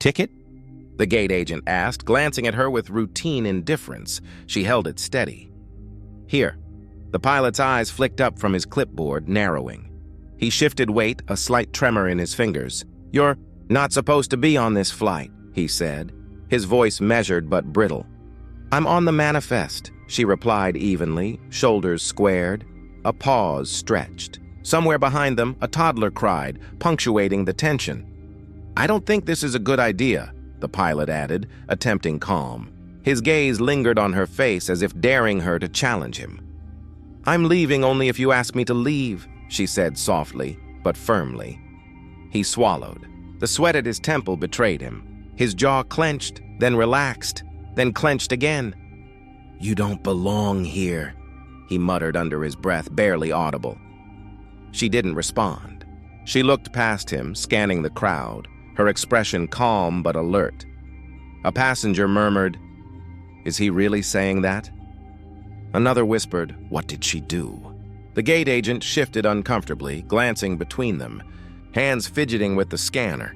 "Ticket?" the gate agent asked, glancing at her with routine indifference. She held it steady. "Here." The pilot's eyes flicked up from his clipboard, narrowing. He shifted weight, a slight tremor in his fingers. "You're not supposed to be on this flight," he said, his voice measured but brittle. "I'm on the manifest," she replied evenly, shoulders squared. A pause stretched. Somewhere behind them, a toddler cried, punctuating the tension. "I don't think this is a good idea," the pilot added, attempting calm. His gaze lingered on her face as if daring her to challenge him. "I'm leaving only if you ask me to leave," she said softly, but firmly. He swallowed. The sweat at his temple betrayed him. His jaw clenched, then relaxed, then clenched again. "You don't belong here," he muttered under his breath, barely audible. She didn't respond. She looked past him, scanning the crowd, her expression calm but alert. A passenger murmured, "Is he really saying that?" Another whispered, "What did she do?" The gate agent shifted uncomfortably, glancing between them, hands fidgeting with the scanner.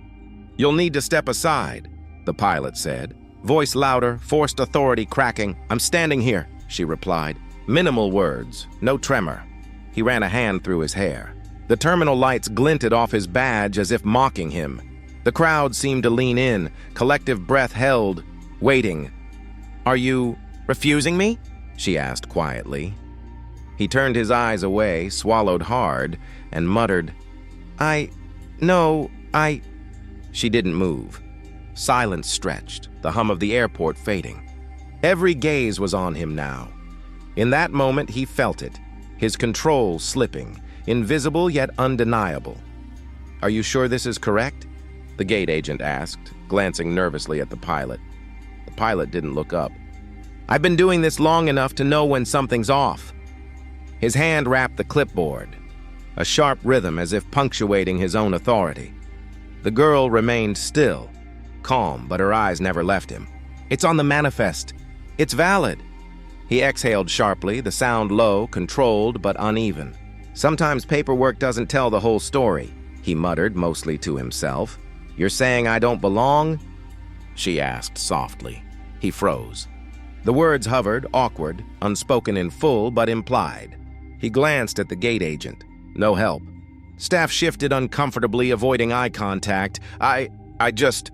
"You'll need to step aside," the pilot said, voice louder, forced authority cracking. "I'm standing here," she replied. Minimal words, no tremor. He ran a hand through his hair. The terminal lights glinted off his badge as if mocking him. The crowd seemed to lean in, collective breath held, waiting. "Are you refusing me?" she asked quietly. He turned his eyes away, swallowed hard, and muttered, No, She didn't move. Silence stretched, the hum of the airport fading. Every gaze was on him now. In that moment, he felt it, his control slipping, invisible yet undeniable. "Are you sure this is correct?" the gate agent asked, glancing nervously at the pilot. The pilot didn't look up. "I've been doing this long enough to know when something's off." His hand rapped the clipboard, a sharp rhythm as if punctuating his own authority. The girl remained still, calm, but her eyes never left him. "It's on the manifest. It's valid." He exhaled sharply, the sound low, controlled, but uneven. "Sometimes paperwork doesn't tell the whole story," he muttered, mostly to himself. "You're saying I don't belong?" she asked softly. He froze. The words hovered, awkward, unspoken in full, but implied. He glanced at the gate agent. No help. Staff shifted uncomfortably, avoiding eye contact. I just...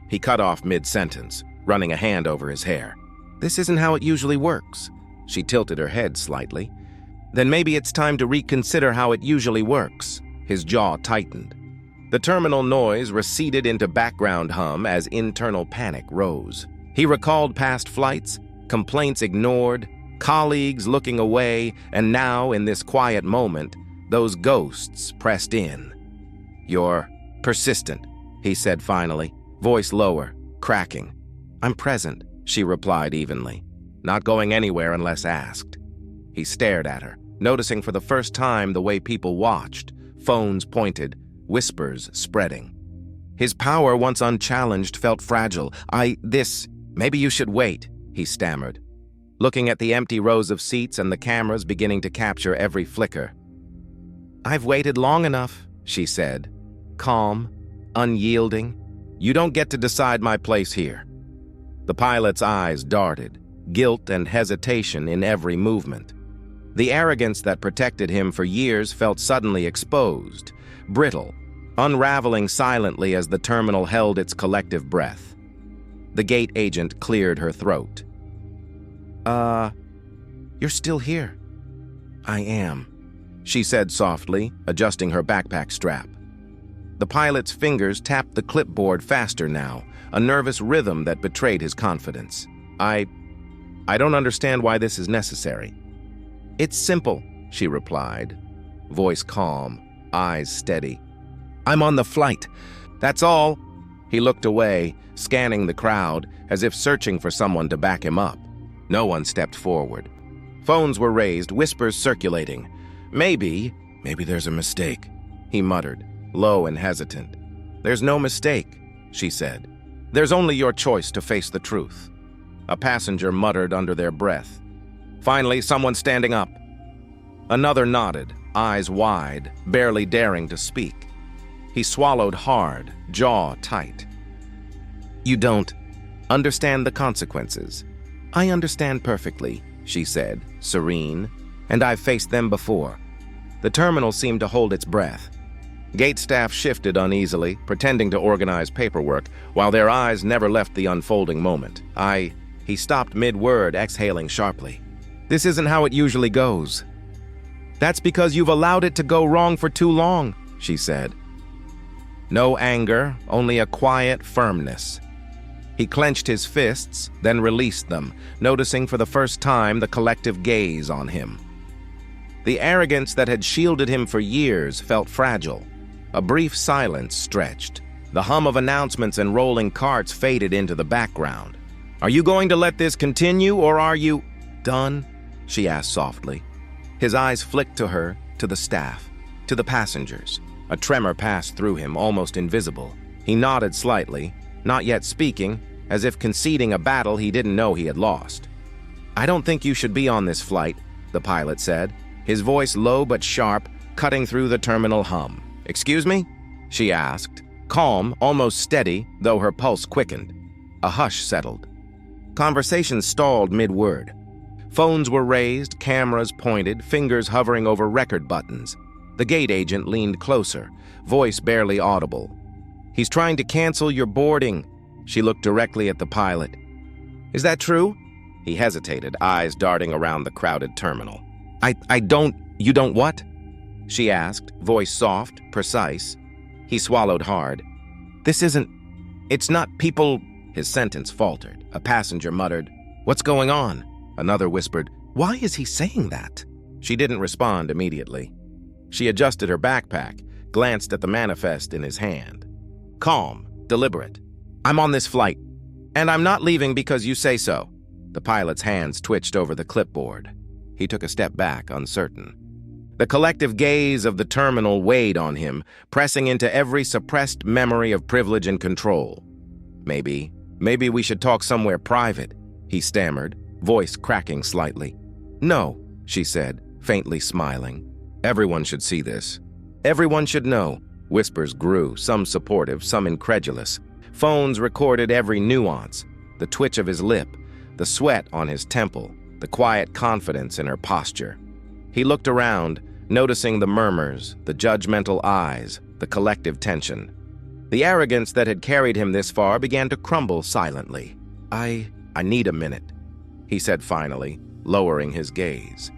He cut off mid-sentence, running a hand over his hair. "This isn't how it usually works." She tilted her head slightly. "Then maybe it's time to reconsider how it usually works." His jaw tightened. The terminal noise receded into background hum as internal panic rose. He recalled past flights, complaints ignored, colleagues looking away, and now, in this quiet moment, those ghosts pressed in. "You're persistent," he said finally, voice lower, cracking. "I'm present," she replied evenly, "not going anywhere unless asked." He stared at her, noticing for the first time the way people watched, phones pointed, whispers spreading. His power, once unchallenged, felt fragile. Maybe you should wait," he stammered, looking at the empty rows of seats and the cameras beginning to capture every flicker. "I've waited long enough," she said, calm, unyielding. "You don't get to decide my place here." The pilot's eyes darted, guilt and hesitation in every movement. The arrogance that protected him for years felt suddenly exposed, brittle, unraveling silently as the terminal held its collective breath. The gate agent cleared her throat. You're still here." "I am," she said softly, adjusting her backpack strap. The pilot's fingers tapped the clipboard faster now, a nervous rhythm that betrayed his confidence. I don't understand why this is necessary." "It's simple," she replied, voice calm, eyes steady. "I'm on the flight. That's all." He looked away, scanning the crowd, as if searching for someone to back him up. No one stepped forward. Phones were raised, whispers circulating. Maybe there's a mistake," he muttered, low and hesitant. "There's no mistake," she said. "There's only your choice to face the truth." A passenger muttered under their breath. Finally, someone standing up. Another nodded, eyes wide, barely daring to speak. He swallowed hard, jaw tight. You don't understand the consequences. I understand perfectly, she said, serene, and I've faced them before. The terminal seemed to hold its breath. Gate staff shifted uneasily, pretending to organize paperwork, while their eyes never left the unfolding moment. He stopped mid-word, exhaling sharply. This isn't how it usually goes. That's because you've allowed it to go wrong for too long, she said. No anger, only a quiet firmness. He clenched his fists, then released them, noticing for the first time the collective gaze on him. The arrogance that had shielded him for years felt fragile. A brief silence stretched. The hum of announcements and rolling carts faded into the background. Are you going to let this continue, or are you done? She asked softly. His eyes flicked to her, to the staff, to the passengers. A tremor passed through him, almost invisible. He nodded slightly, not yet speaking, as if conceding a battle he didn't know he had lost. I don't think you should be on this flight, the pilot said, his voice low but sharp, cutting through the terminal hum. Excuse me? She asked, calm, almost steady, though her pulse quickened. A hush settled. Conversation stalled mid-word. Phones were raised, cameras pointed, fingers hovering over record buttons. The gate agent leaned closer, voice barely audible. He's trying to cancel your boarding. She looked directly at the pilot. Is that true? He hesitated, eyes darting around the crowded terminal. You don't what? She asked, voice soft, precise. He swallowed hard. It's not people. His sentence faltered. A passenger muttered, What's going on? Another whispered, Why is he saying that? She didn't respond immediately. She adjusted her backpack, glanced at the manifest in his hand. Calm, deliberate. I'm on this flight, and I'm not leaving because you say so. The pilot's hands twitched over the clipboard. He took a step back, uncertain. The collective gaze of the terminal weighed on him, pressing into every suppressed memory of privilege and control. Maybe we should talk somewhere private, he stammered, voice cracking slightly. No, she said, faintly smiling. Everyone should see this. Everyone should know. Whispers grew, some supportive, some incredulous. Phones recorded every nuance, the twitch of his lip, the sweat on his temple, the quiet confidence in her posture. He looked around, noticing the murmurs, the judgmental eyes, the collective tension. The arrogance that had carried him this far began to crumble silently. I need a minute, he said finally, lowering his gaze.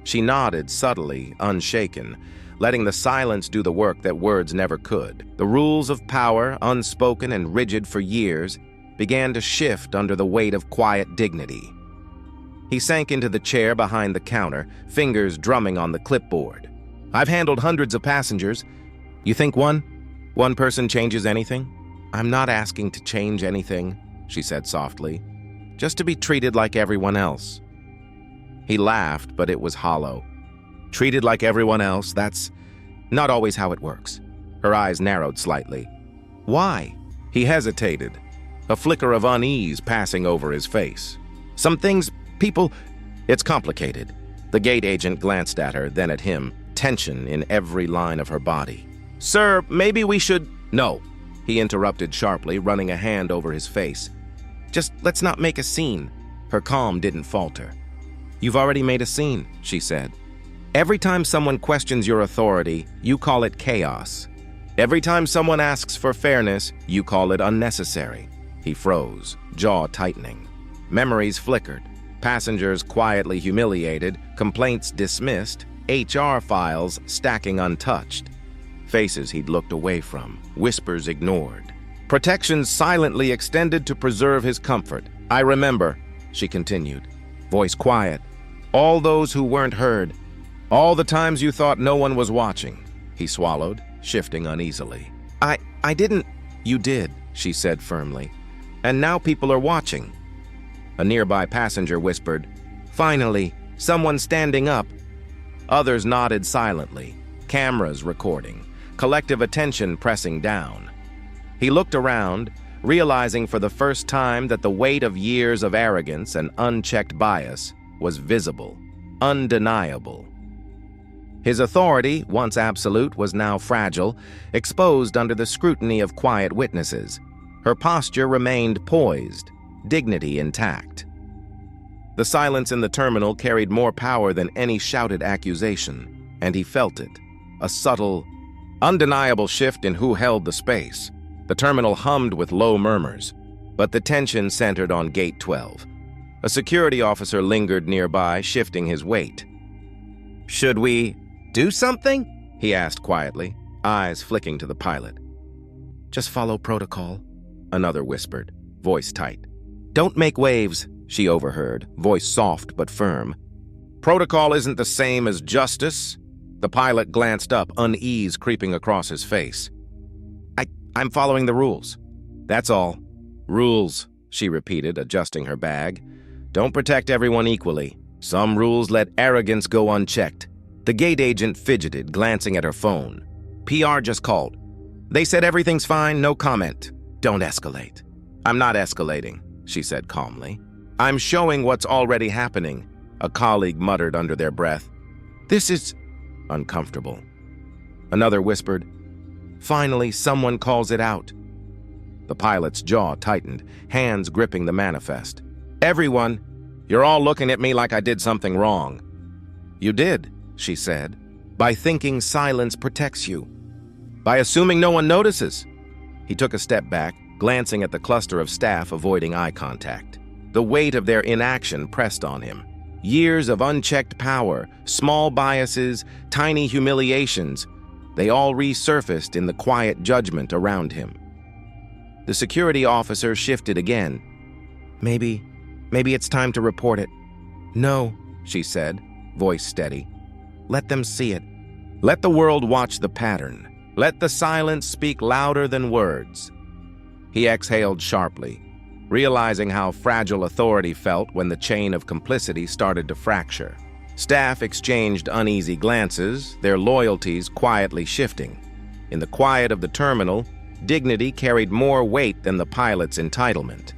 She nodded subtly, unshaken, letting the silence do the work that words never could. The rules of power, unspoken and rigid for years, began to shift under the weight of quiet dignity. He sank into the chair behind the counter, fingers drumming on the clipboard. I've handled hundreds of passengers. You think one person changes anything? I'm not asking to change anything, she said softly. Just to be treated like everyone else. He laughed, but it was hollow. Treated like everyone else, that's not always how it works. Her eyes narrowed slightly. Why? He hesitated, a flicker of unease passing over his face. Some things, people, it's complicated. The gate agent glanced at her, then at him, tension in every line of her body. Sir, maybe we should... No, he interrupted sharply, running a hand over his face. Just let's not make a scene. Her calm didn't falter. You've already made a scene, she said. Every time someone questions your authority, you call it chaos. Every time someone asks for fairness, you call it unnecessary. He froze, jaw tightening. Memories flickered. Passengers quietly humiliated, complaints dismissed, HR files stacking untouched. Faces he'd looked away from, whispers ignored. Protections silently extended to preserve his comfort. I remember, she continued, voice quiet. All those who weren't heard. All the times you thought no one was watching. He swallowed, shifting uneasily. I didn't. You did, she said firmly. And now people are watching. A nearby passenger whispered, Finally, someone standing up. Others nodded silently, cameras recording, collective attention pressing down. He looked around, realizing for the first time that the weight of years of arrogance and unchecked bias was visible, undeniable. His authority, once absolute, was now fragile, exposed under the scrutiny of quiet witnesses. Her posture remained poised, dignity intact. The silence in the terminal carried more power than any shouted accusation, and he felt it, a subtle, undeniable shift in who held the space. The terminal hummed with low murmurs, but the tension centered on Gate 12. A security officer lingered nearby, shifting his weight. "Should we do something?" he asked quietly, eyes flicking to the pilot. "Just follow protocol," another whispered, voice tight. "Don't make waves," she overheard, voice soft but firm. "Protocol isn't the same as justice." The pilot glanced up, unease creeping across his face. I'm following the rules. That's all. Rules, she repeated, adjusting her bag. Don't protect everyone equally. Some rules let arrogance go unchecked. The gate agent fidgeted, glancing at her phone. PR just called. They said everything's fine, no comment. Don't escalate. I'm not escalating, she said calmly. I'm showing what's already happening, a colleague muttered under their breath. This is uncomfortable. Another whispered. Finally, someone calls it out. The pilot's jaw tightened, hands gripping the manifest. Everyone, you're all looking at me like I did something wrong. You did, she said, by thinking silence protects you. By assuming no one notices. He took a step back, glancing at the cluster of staff avoiding eye contact. The weight of their inaction pressed on him. Years of unchecked power, small biases, tiny humiliations, they all resurfaced in the quiet judgment around him. The security officer shifted again. Maybe it's time to report it. No, she said, voice steady. Let them see it. Let the world watch the pattern. Let the silence speak louder than words. He exhaled sharply, realizing how fragile authority felt when the chain of complicity started to fracture. Staff exchanged uneasy glances, their loyalties quietly shifting. In the quiet of the terminal, dignity carried more weight than the pilot's entitlement.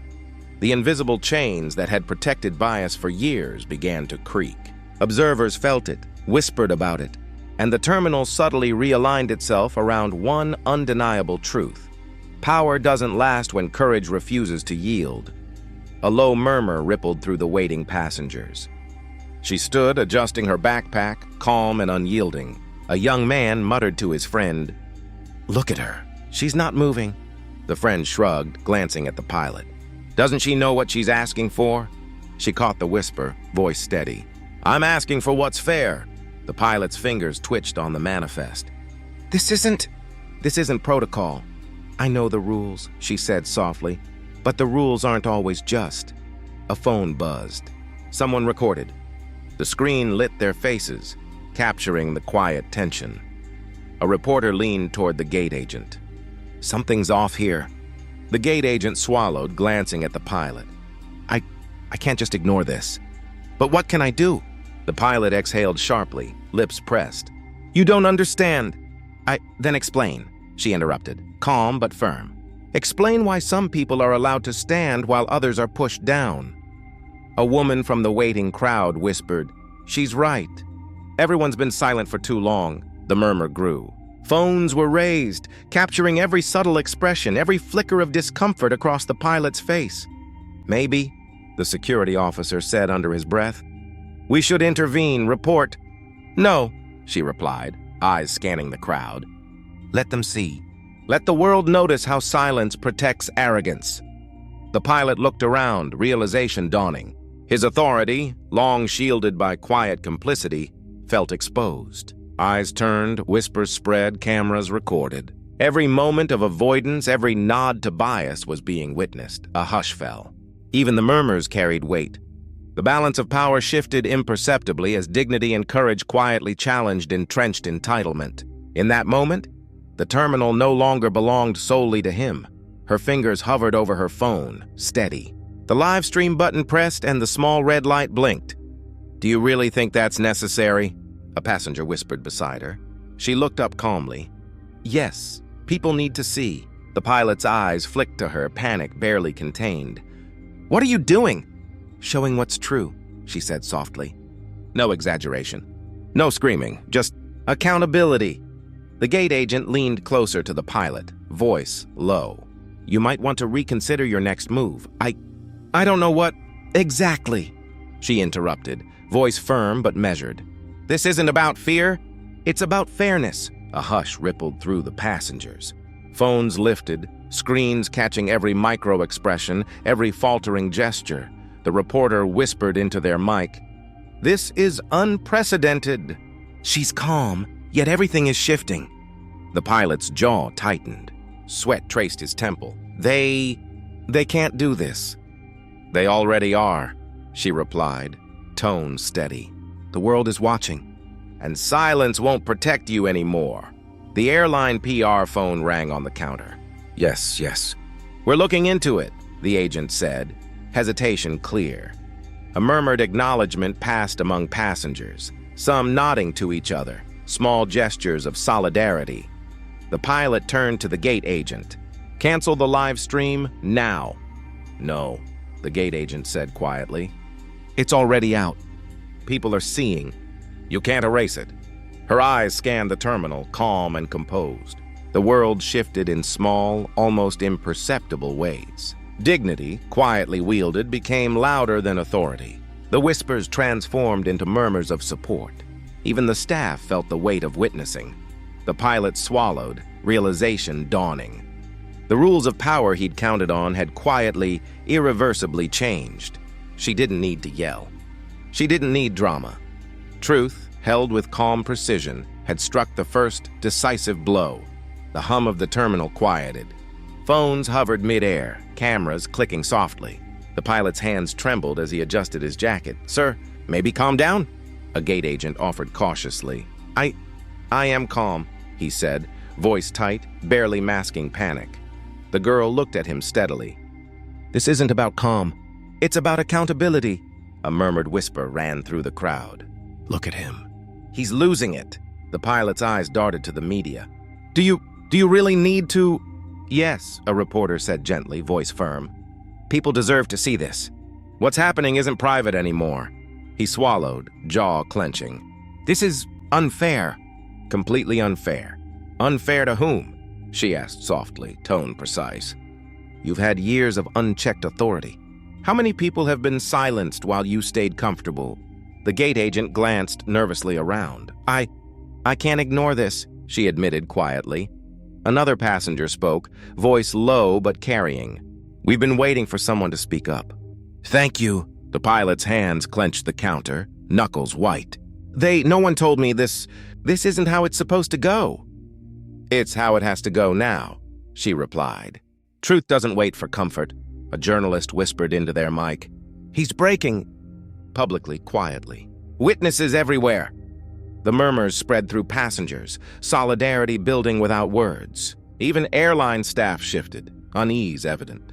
The invisible chains that had protected bias for years began to creak. Observers felt it, whispered about it, and the terminal subtly realigned itself around one undeniable truth. Power doesn't last when courage refuses to yield. A low murmur rippled through the waiting passengers. She stood, adjusting her backpack, calm and unyielding. A young man muttered to his friend, "Look at her. She's not moving." The friend shrugged, glancing at the pilot. "Doesn't she know what she's asking for?" She caught the whisper, voice steady. "I'm asking for what's fair." The pilot's fingers twitched on the manifest. This isn't protocol. I know the rules," she said softly, "but the rules aren't always just." A phone buzzed. Someone recorded. The screen lit their faces, capturing the quiet tension. A reporter leaned toward the gate agent. "Something's off here." The gate agent swallowed, glancing at the pilot. I can't just ignore this. But what can I do?" The pilot exhaled sharply, lips pressed. "You don't understand." Then explain," she interrupted, calm but firm. "Explain why some people are allowed to stand while others are pushed down." A woman from the waiting crowd whispered, "She's right. Everyone's been silent for too long." The murmur grew. Phones were raised, capturing every subtle expression, every flicker of discomfort across the pilot's face. "Maybe," the security officer said under his breath. "We should intervene, report." "No," she replied, eyes scanning the crowd. "Let them see. Let the world notice how silence protects arrogance." The pilot looked around, realization dawning. His authority, long shielded by quiet complicity, felt exposed. Eyes turned, whispers spread, cameras recorded. Every moment of avoidance, every nod to bias was being witnessed. A hush fell. Even the murmurs carried weight. The balance of power shifted imperceptibly as dignity and courage quietly challenged entrenched entitlement. In that moment, the terminal no longer belonged solely to him. Her fingers hovered over her phone, steady. The live stream button pressed and the small red light blinked. "Do you really think that's necessary?" a passenger whispered beside her. She looked up calmly. "Yes, people need to see." The pilot's eyes flicked to her, panic barely contained. "What are you doing?" "Showing what's true," she said softly. No exaggeration. No screaming, just accountability. The gate agent leaned closer to the pilot, voice low. You might want to reconsider your next move. I don't know what exactly, she interrupted, voice firm but measured. This isn't about fear, it's about fairness. A hush rippled through the passengers. Phones lifted, screens catching every micro-expression, every faltering gesture. The reporter whispered into their mic, "This is unprecedented." She's calm, yet everything is shifting. The pilot's jaw tightened. Sweat traced his temple. They can't do this. They already are, she replied, tone steady. The world is watching, and silence won't protect you anymore. The airline PR phone rang on the counter. Yes. We're looking into it, the agent said, hesitation clear. A murmured acknowledgement passed among passengers, some nodding to each other, small gestures of solidarity. The pilot turned to the gate agent. Cancel the live stream now. No, the gate agent said quietly. It's already out. People are seeing. You can't erase it. Her eyes scanned the terminal, calm and composed. The world shifted in small, almost imperceptible ways. Dignity, quietly wielded, became louder than authority. The whispers transformed into murmurs of support. Even the staff felt the weight of witnessing. The pilot swallowed, realization dawning. The rules of power he'd counted on had quietly, irreversibly changed. She didn't need to yell. She didn't need drama. Truth, held with calm precision, had struck the first decisive blow. The hum of the terminal quieted. Phones hovered mid-air, cameras clicking softly. The pilot's hands trembled as he adjusted his jacket. Sir, maybe calm down? A gate agent offered cautiously. I am calm, he said, voice tight, barely masking panic. The girl looked at him steadily. This isn't about calm. It's about accountability. A murmured whisper ran through the crowd. Look at him. He's losing it. The pilot's eyes darted to the media. Do you really need to? Yes, a reporter said gently, voice firm. People deserve to see this. What's happening isn't private anymore. He swallowed, jaw clenching. This is unfair. Completely unfair. Unfair to whom? She asked softly, tone precise. You've had years of unchecked authority. How many people have been silenced while you stayed comfortable? The gate agent glanced nervously around. I can't ignore this, she admitted quietly. Another passenger spoke, voice low but carrying. We've been waiting for someone to speak up. Thank you. The pilot's hands clenched the counter, knuckles white. No one told me this isn't how it's supposed to go. It's how it has to go now, she replied. Truth doesn't wait for comfort, a journalist whispered into their mic. He's breaking, publicly, quietly. Witnesses everywhere. The murmurs spread through passengers, solidarity building without words. Even airline staff shifted, unease evident.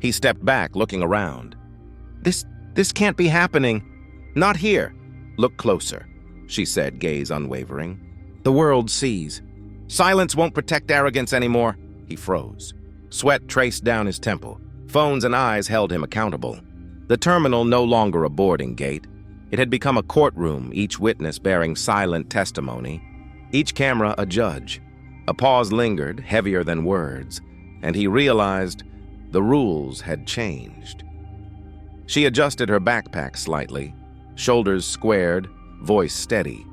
He stepped back, looking around. This can't be happening. Not here. Look closer, she said, gaze unwavering. The world sees. Silence won't protect arrogance anymore. He froze. Sweat traced down his temple. Phones and eyes held him accountable. The terminal no longer a boarding gate. It had become a courtroom, each witness bearing silent testimony, each camera a judge. A pause lingered, heavier than words, and he realized the rules had changed. She adjusted her backpack slightly, shoulders squared, voice steady.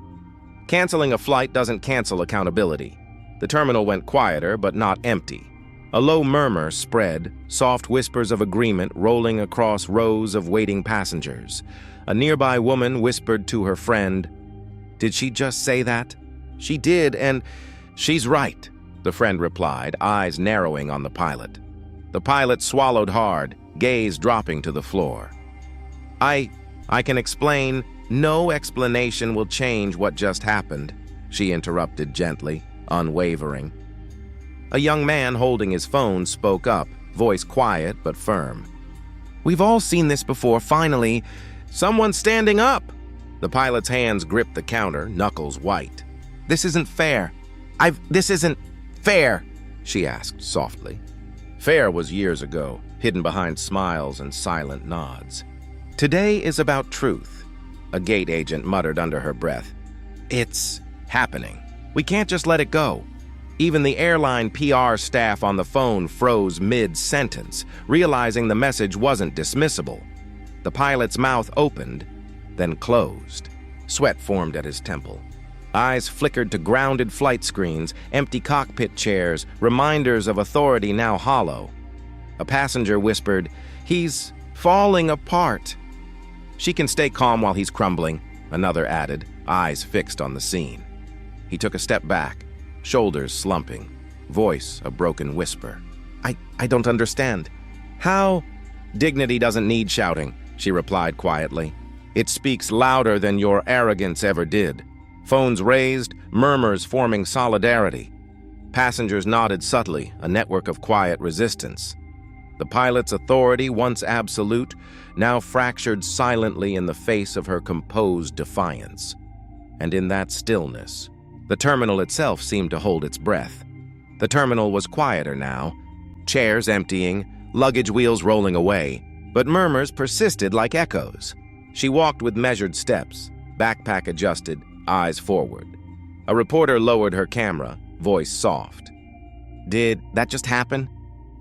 Canceling a flight doesn't cancel accountability. The terminal went quieter, but not empty. A low murmur spread, soft whispers of agreement rolling across rows of waiting passengers. A nearby woman whispered to her friend, "Did she just say that?" "She did, and she's right," the friend replied, eyes narrowing on the pilot. The pilot swallowed hard, gaze dropping to the floor. I can explain. No explanation will change what just happened, she interrupted gently, unwavering. A young man holding his phone spoke up, voice quiet but firm. We've all seen this before. Finally, someone's standing up. The pilot's hands gripped the counter, knuckles white. This isn't fair. This isn't fair, she asked softly. Fair was years ago, hidden behind smiles and silent nods. Today is about truth, a gate agent muttered under her breath. It's happening. We can't just let it go. Even the airline PR staff on the phone froze mid-sentence, realizing the message wasn't dismissible. The pilot's mouth opened, then closed. Sweat formed at his temple. Eyes flickered to grounded flight screens, empty cockpit chairs, reminders of authority now hollow. A passenger whispered, "He's falling apart." "She can stay calm while he's crumbling," another added, eyes fixed on the scene. He took a step back, shoulders slumping, voice a broken whisper. I don't understand. How?" "Dignity doesn't need shouting," she replied quietly. "It speaks louder than your arrogance ever did." Phones raised, murmurs forming solidarity. Passengers nodded subtly, a network of quiet resistance. The pilot's authority, once absolute, now fractured silently in the face of her composed defiance. And in that stillness, the terminal itself seemed to hold its breath. The terminal was quieter now, chairs emptying, luggage wheels rolling away, but murmurs persisted like echoes. She walked with measured steps, backpack adjusted, eyes forward. A reporter lowered her camera, voice soft. "Did that just happen?"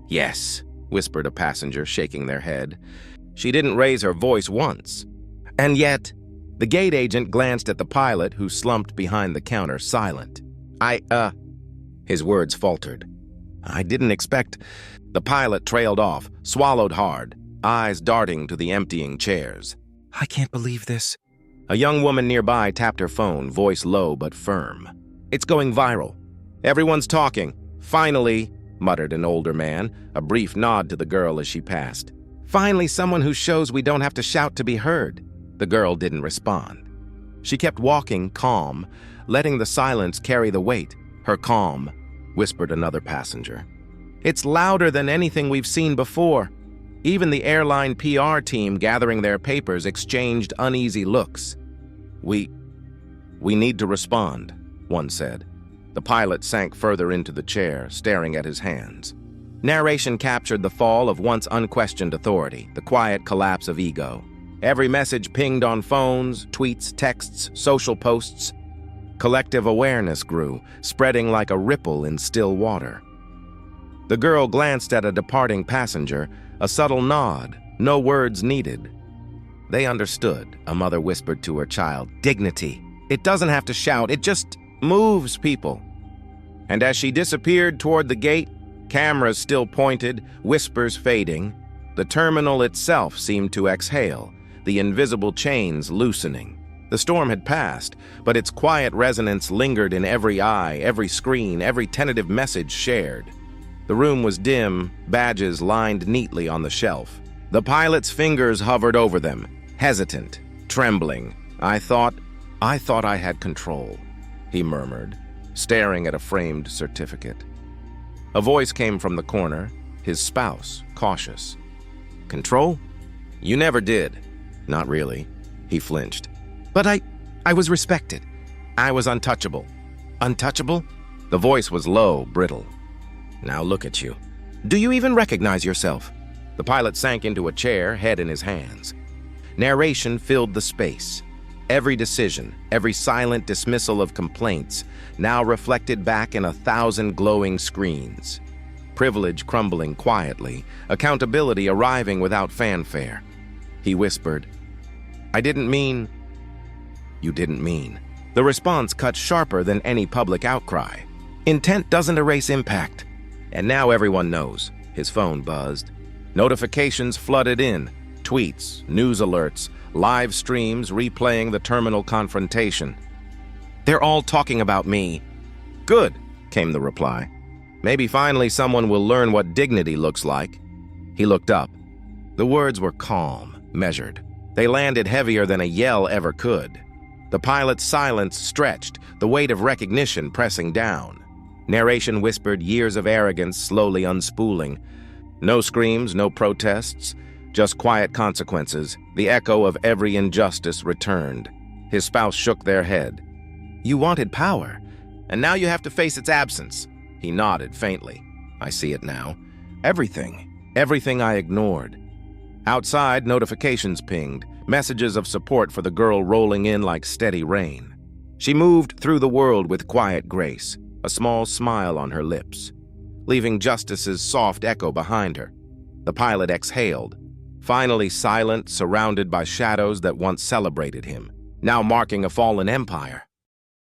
"Yes," whispered a passenger, shaking their head. She didn't raise her voice once. And yet, the gate agent glanced at the pilot, who slumped behind the counter, silent. His words faltered. "I didn't expect—" The pilot trailed off, swallowed hard, eyes darting to the emptying chairs. "I can't believe this." A young woman nearby tapped her phone, voice low but firm. "It's going viral. Everyone's talking. Finally," muttered an older man, a brief nod to the girl as she passed. "Finally someone who shows we don't have to shout to be heard." The girl didn't respond. She kept walking, calm, letting the silence carry the weight. "Her calm," whispered another passenger. "It's louder than anything we've seen before." Even the airline PR team gathering their papers exchanged uneasy looks. We need to respond," one said. The pilot sank further into the chair, staring at his hands. Narration captured the fall of once unquestioned authority, the quiet collapse of ego. Every message pinged on phones, tweets, texts, social posts. Collective awareness grew, spreading like a ripple in still water. The girl glanced at a departing passenger, a subtle nod, no words needed. They understood, a mother whispered to her child. "Dignity. It doesn't have to shout, it just moves people." And as she disappeared toward the gate, cameras still pointed, whispers fading, the terminal itself seemed to exhale, the invisible chains loosening. The storm had passed, but its quiet resonance lingered in every eye, every screen, every tentative message shared. The room was dim, badges lined neatly on the shelf. The pilot's fingers hovered over them, hesitant, trembling. I thought I had control," he murmured, staring at a framed certificate. A voice came from the corner, his spouse, cautious. "Control? You never did." "Not really." He flinched. "But I was respected. I was untouchable." "Untouchable?" The voice was low, brittle. "Now look at you. Do you even recognize yourself?" The pilot sank into a chair, head in his hands. Narration filled the space. Every decision, every silent dismissal of complaints, now reflected back in 1,000 glowing screens. Privilege crumbling quietly, accountability arriving without fanfare. He whispered, "I didn't mean—" "You didn't mean." The response cut sharper than any public outcry. "Intent doesn't erase impact." And now everyone knows. His phone buzzed. Notifications flooded in. Tweets, news alerts, live streams replaying the terminal confrontation. "They're all talking about me." "Good," came the reply. "Maybe finally someone will learn what dignity looks like." He looked up. The words were calm, measured. They landed heavier than a yell ever could. The pilot's silence stretched, the weight of recognition pressing down. Narration whispered years of arrogance slowly unspooling. No screams, no protests, just quiet consequences. The echo of every injustice returned. His spouse shook their head. "You wanted power, and now you have to face its absence." He nodded faintly. "I see it now. Everything I ignored." Outside, notifications pinged, messages of support for the girl rolling in like steady rain. She moved through the world with quiet grace, a small smile on her lips, leaving Justice's soft echo behind her. The pilot exhaled, finally silent, surrounded by shadows that once celebrated him, now marking a fallen empire.